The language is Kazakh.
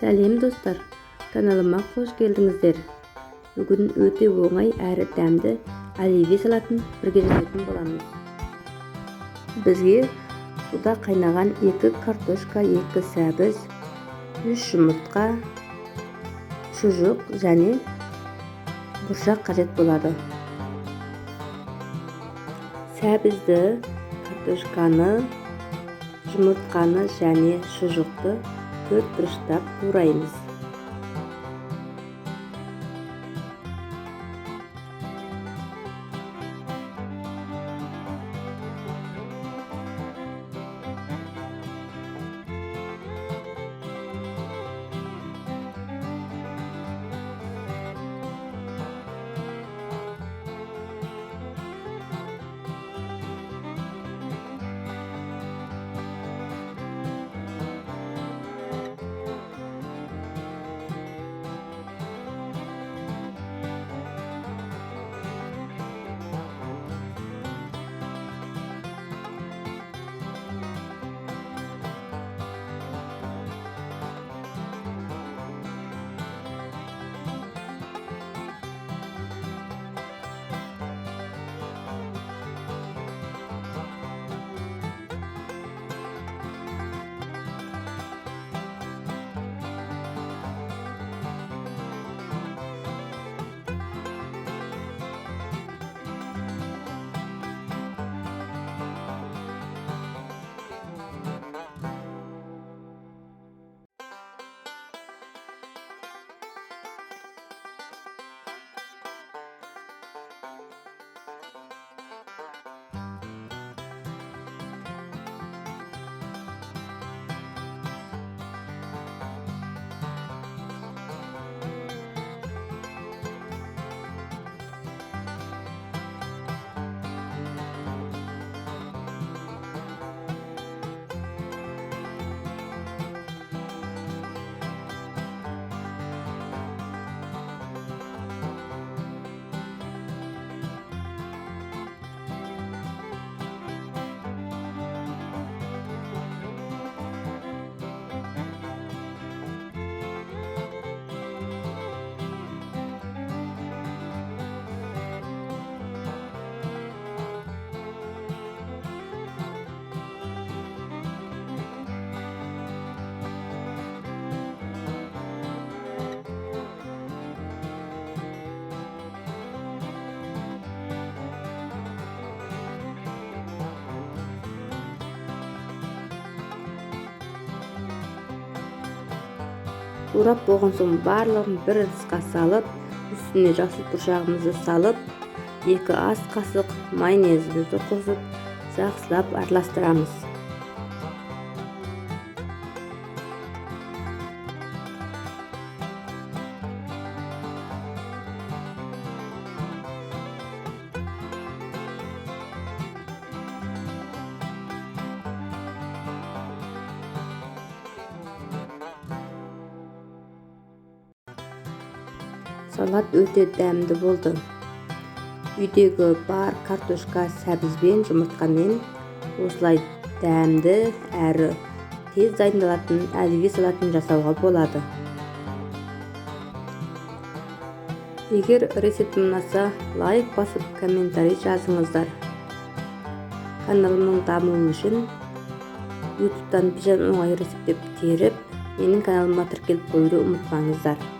Сәлем достар, каналыма қош келдіңіздер. Бүгін өте оңай әрі дәмді оливье салатын бірге жасайтын боламыз. Бізге суда қайнаған 2 картошка, 2 сәбіз, 3 жұмыртқа, шұжық және бұршақ қажет болады. Сәбізді, картошканы, жұмыртқаны және шұжықты 4 бұрыштап тураймыз. Турап болған соң барлығын бір ыдысқа салып, үстіне жасыл бұршағымызды салып, 2 ас қасық майонезімізді қосып, жақсылап араластырамыз. Салат өте дәмді болды. Үйдегі бар картошка, сәбізбен, жұмыртқамен осылай дәмді әрі тез дайындалатын оливье салатын жасауға болады. Егер рецептім ұнаса, лайк басып, комментарий жазыңыздар. Каналымның дамуы үшін YouTube'дан Бижан оңай рецепт деп теріп, менің каналыма тіркеліп қоюды ұмытпаңыздар.